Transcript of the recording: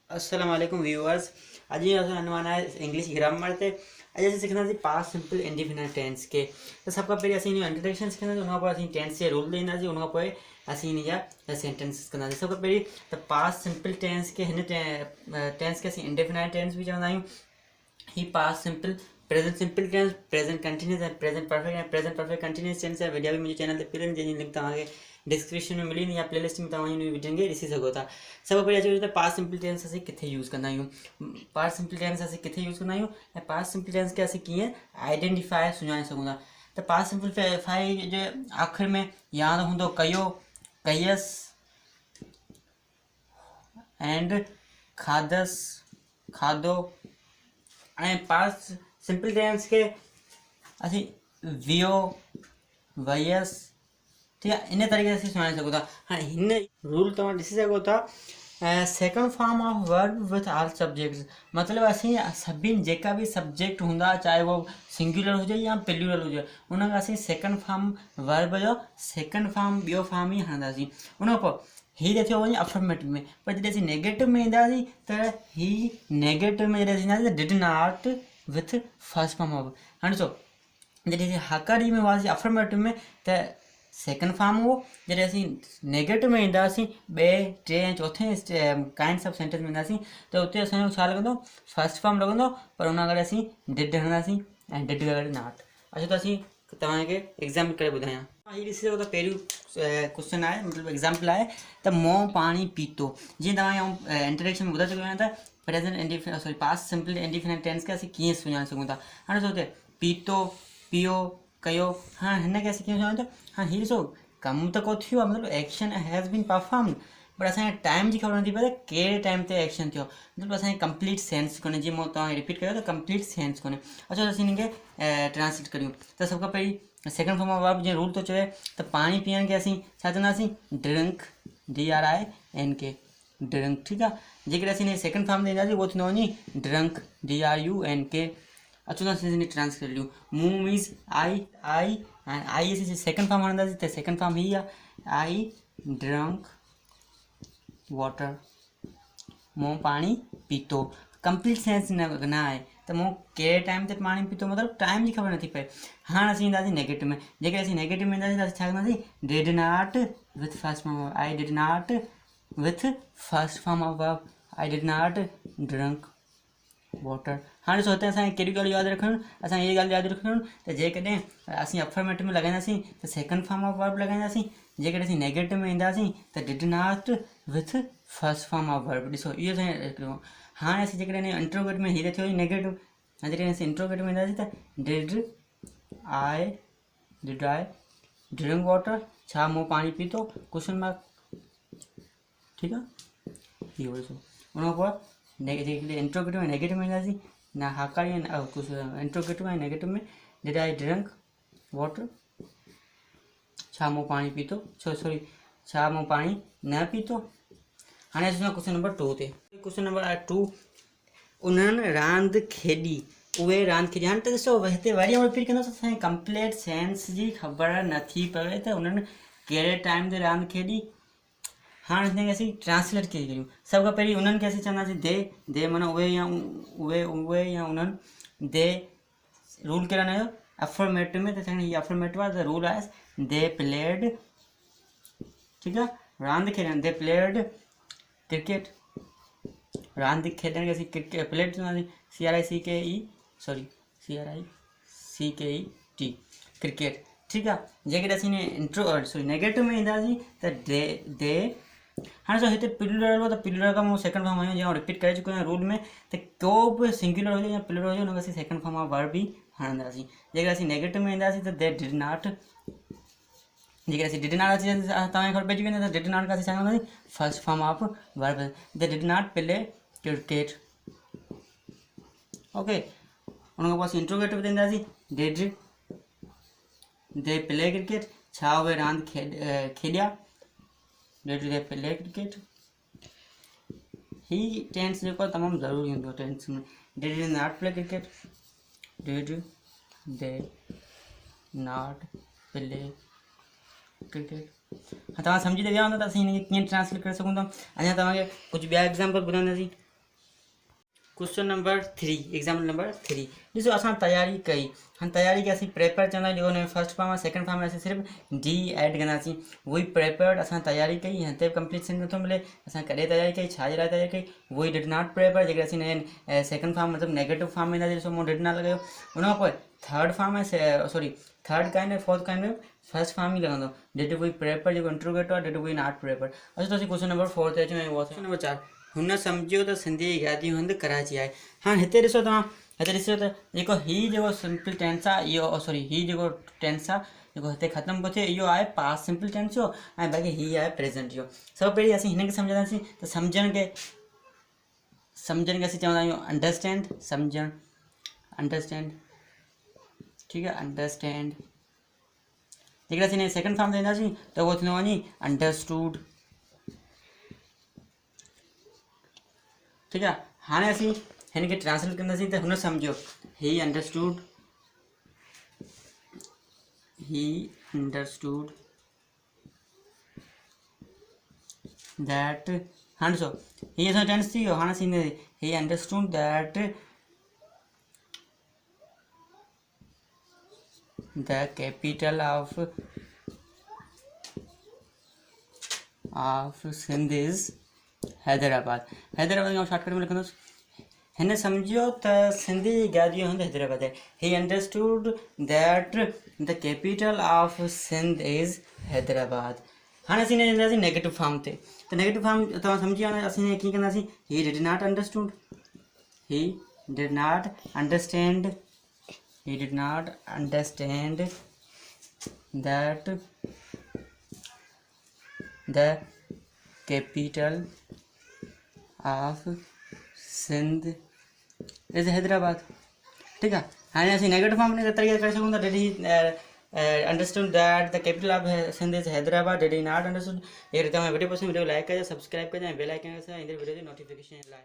अस्सलाम वालेकुम व्यूअर्स। अॼु असां अनवाना इंग्लिश ग्रामर ते अॼु असीं सिखंदासीं पास्ट सिंपल इंडिफिनिट टेंस के। त सब खां पहिरीं असीं हिन इंट्रोडक्शन सिखंदासीं, उन खां पोइ असीं टेंस जे रूल ॾींदासीं, उन खां पोइ असीं हिन जा सेंटेंस कंदासीं। सब खां पहिरीं त पास्ट सिंपल टेंस के हिन टेंस खे असीं इंडिफिनिट टेंस भी चवंदा आहियूं। ही past simple present simple tense present continuous ऐं प्रेजेंट परफेक्ट कंटिन्यूस टेंस जा वीडियो भी मुंहिंजे चैनल ते पियल, जंहिंजी लिंक तव्हांखे डिस्क्रिप्शन में मिली या प्लेलिस्ट में तव्हां हिन वीडियो खे ॾिसी सघो था। सब पहिरीं अची त पास्ट सिंपल टेंस असीं किथे यूज़ कंदा आहियूं। पास्ट सिंपल टेंस असीं किथे यूज़ कंदा आहियूं ऐं पास्ट सिंपल टेंस खे असीं कीअं आइडेंटिफाई सुञाणे सघूं था। त पास्ट सिंपलीफाई जे आख़िर में या त हूंदो कयो, कयसि एंड खाधसि, खाधो। ऐं पास्ट सिंपल टेंस के असीं वियो, वयसि, ठीक है, इन तरीक़े से सुञाणे सघूं था। हाँ हिन रूल तव्हां ॾिसी सघो था। Second form of verb with all subjects, मतलब असीं सभिनि जेका भी सब्जेक्ट हूंदा, चाहे वो सिंगुलर हुजे या प्लूरल हुजे, उनखे असीं सेकंड फॉर्म वर्ब जो सेकंड फॉर्म ॿियो फॉर्म ई हणंदासीं। उन खां पोइ हीअ थियो वञे अफर्मेटिव में, पर जॾहिं असीं नेगेटिव में ईंदासीं त ही नेगेटिव में जॾहिं असीं ईंदासीं त did not with first form of. हाणे ॾिसो, जॾहिं असीं हाकारी में हुआसीं अफर्मेटिव में त सेकंड फॉर्म हो, जॾहिं असीं नेगेटिव में ईंदासीं ॿिए टे ऐं चौथे काइंड्स ऑफ सेंटेंस में ईंदासीं त उते असांजो छा लॻंदो, फर्स्ट फॉर्म लॻंदो, पर उन करे असीं डिड हणंदासीं ऐं डिड करे नॉट। अच्छा, त असीं तव्हांखे एग्ज़ाम्पल करे ॿुधायां। हीअ ॾिसी सघो था, पहिरियों क्वेश्चन आहे, मतिलबु एग्ज़ाम्पल आहे त मों पाणी पीतो। जीअं तव्हांखे इंट्रोडक्शन में ॿुधाए चुको आहियां त present past simple indefinite tense खे असीं कीअं सुञाणे सघूं था। हाणे ॾिसो, हुते पीतो, पियो, कयो। हाँ हिनखे असीं कीअं सुञाणो? हाँ हीअ ॾिसो, कमु त को थियो आहे, मतिलबु एक्शन हैज़ बीन परफॉर्म्ड, पर असांखे टाइम जी ख़बर नथी पए त कहिड़े टाइम ते एक्शन थियो, मतिलबु असांखे कंप्लीट सेंस कोन्हे। जीअं मां तव्हांखे रिपीट कयो त कंप्लीट सेंस कोन्हे। अच्छा, असीं हिनखे ट्रांसलेट करियूं त सभ खां पहिरीं सेकंड फॉर्म ऑफ वर्ब जीअं रूल थो चवे त पाणी पीअण खे असीं छा चवंदासीं? Drink, DRINK, drink. ठीकु आहे, जेकॾहिं असीं हिन सेकंड फॉर्म ते ईंदासीं उहो थींदो वञी ड्रंक, DRUNK। अचो त असीं ट्रांसलेट कर लियूं। मूव मीन्स आई ऐं आई असीं सेकंड फॉर्म हणंदासीं त सेकंड फॉर्म ही आहे, आई ड्रंक वाटर। मूं पाणी पीतो, कंप्लीट सेंस न आहे त मूं कहिड़े टाइम ते पाणी पीतो, मतिलबु टाइम जी ख़बर नथी पए। हाणे असीं ईंदासीं नेगेटिव में, जेकॾहिं असीं नेगेटिव में ईंदासीं त असीं छा कंदासीं? Did not with first form of, I did not with first form of verb, I did not drunk water. हाँ ॾिसो, हिते असांखे कहिड़ी ॻाल्हियूं यादि रखणियूं? असांखे इहे ॻाल्हि यादि रखणियूं त जेकॾहिं असीं अफर्मेटिव में लॻाईंदासीं त सेकंड फॉर्म ऑफ वर्ब लॻाईंदासीं, जेकॾहिं असीं नेगेटिव में ईंदासीं त did not with first form of verb. ॾिसो, इहो असांखे हाणे असीं जेकॾहिं इंट्रोगेट में हीअ थियो नेगेटिव, ऐं जॾहिं असीं इंट्रोगेट में ईंदासीं त डिड आई ड्रिंक वाटर, छा मूं पाणी पीतो, क्वेश्चन मार्क। ठीकु आहे, इहो ॾिसो। उन खां पोइ जेकॾहिं इंट्रोगेटिव में नेगेटिव में ईंदासीं न हाकारी इंट्रोगेटिव ऐं नेगेटिव में डिड आई ड्रिंक वाटर, छा मूं पाणी पीतो, छा मूं पाणी न पीतो। हाणे असां क्वेश्चन नंबर 2 ते। क्वेश्चन नंबर 2, उन्हनि रांदि खेॾी, उहे रांदि खेॾी। हाणे त ॾिसो, हिते वरी रिपीट कंदासीं, असांखे कंप्लीट सेंस जी ख़बर नथी पवे त उन्हनि कहिड़े टाइम ते रांदि खेॾी। हाँ हिनखे असीं ट्रांसलेट करियूं। सभ खां पहिरीं उन्हनि खे असीं चवंदासीं दे माना उहे या उन्हनि। दे रूल कहिड़ा न अफर्मेटिव में, त हीअ अफर्मेटिव आहे त रूल आहे दे प्लेड। ठीकु आहे, रांदि खेॾणु, दे प्लेड क्रिकेट। रांदि खेॾण खे असीं क्रिकेट प्लेड चवंदासीं, CRICKET, क्रिकेट। ठीकु आहे, जेकॾहिं असीं नेगेटिव में ईंदासीं त दे। हाँ सो हिते प्लूरल हो त प्लूरल का सेकंड फॉर्म आयो, जीअं रिपीट करे चुको आहियां रूल में, त को बि सिंगुलर हुजे या प्लूरल हुजे हुनखे असीं सेकंड फॉर्म ऑफ वर्ब बि हणंदासीं। जेकॾहिं असीं नेगेटिव में ईंदासीं त दे डिड नॉट, जेकॾहिं असीं डिड नॉट अची तव्हांखे ख़बर पइजी वेंदी त डिड नॉट खां असीं छा कंदासीं? First form of verb, they did not play cricket. Okay, उन खां पोइ असीं इंट्रोगेटिव ते ईंदासीं, डिड दे प्ले क्रिकेट, छा उहे रांदि खेॾिया, डिड दे प्ले क्रिकेट। ही टेंस जेको आहे तमामु ज़रूरी हूंदो टेंस में। Did they not play cricket, did they not play cricket. हाँ तव्हां सम्झी त विया हूंदा त असीं हिनखे कीअं ट्रांसलेट करे सघूं था। अञा तव्हांखे कुझु ॿिया एग्ज़ाम्पल ॿुधाईंदासीं। क्वेश्चन नंबर 3 एग्जाम्पल नंबर 3 ॾिसो असां तयारी कई हम तयारी के असीं प्रेपर चवंदा आहियूं जेको फर्स्ट फॉर्म आहे सेकंड फॉर्म में असीं सिर्फ़ु डी ऐड कंदासीं वही प्रेपर्ड असां तयारी कई हिते कंप्लीट सेंस नथो मिले असां कॾहिं तयारी कई छा जे लाइ तयारी कई वही डिड नॉट प्रेपर जेके असीं सेकंड फॉर्म मतिलबु नेगेटिव फॉर्म में ईंदासीं ॾिसो मूं डिड नॉट लॻायो उन खां पोइ थर्ड फॉर्म में सॉरी थर्ड काइंड में फोर्थ काइंड में फर्स्ट फॉर्म ही लॻंदो डिड वी प्रेपर जेको इंट्रोगेटिव आहे डिड वी नॉट प्रेपर अचो त असीं क्वेश्चन नंबर 4 ते अचूं ऐं क्वेश्चन नंबर 4 हुन सम्झियो त सिंधी गादी हंधि कराची आहे हाणे हिते ॾिसो तव्हां हिते ॾिसो त जेको हीउ जेको सिंपल टेंस आहे इहो सॉरी हीउ जेको टेंस आहे जेको हिते ख़तमु पियो थिए इहो आहे पास्ट सिंपल टेंस जो ऐं बाक़ी हीउ आहे प्रेज़ेंट जो सभु पहिरीं असीं हिनखे सम्झंदासीं त सम्झण खे असीं चवंदा आहियूं अंडरस्टैंड सम्झणु अंडरस्टैंड ठीकु आहे अंडरस्टैंड जेकर असीं सेकंड फॉर्म ते ईंदासीं त उहो थींदो वञी अंडरस्टूड ठीक है हाँ असीं हिनखे ट्रांसलेट कंदासीं त हुन सम्झो ही अंडरस्टूड दैट हाँ ॾिसो ही असां टेंस थी वियो हाणे असीं he understood that the capital of Sindh is Hyderabad खां शॉर्टकट में लिखंदुसि हिन सम्झियो त सिंधी गादी हंधि हैदराबाद आहे he understood that the capital of Sindh is Hyderabad हाणे असीं ईंदासीं नेगेटिव फॉर्म ते त नेगेटिव फॉर्म तव्हां सम्झी हाणे असीं कीअं कंदासीं he did not understood he did not understand that the capital of Sindh is Hyderabad ठीक है हाँ असीं नेगेटिव फॉर्म में तरीक़े करे सघूं था did he understood that the capital of Sindh is Hyderabad did he not understood ये वीडियो पसंद वीडियो लाइक कजो सब्सक्राइब कजो बेल आइकन ईंदड़ वीडियो जो नोटिफिकेशन लाइ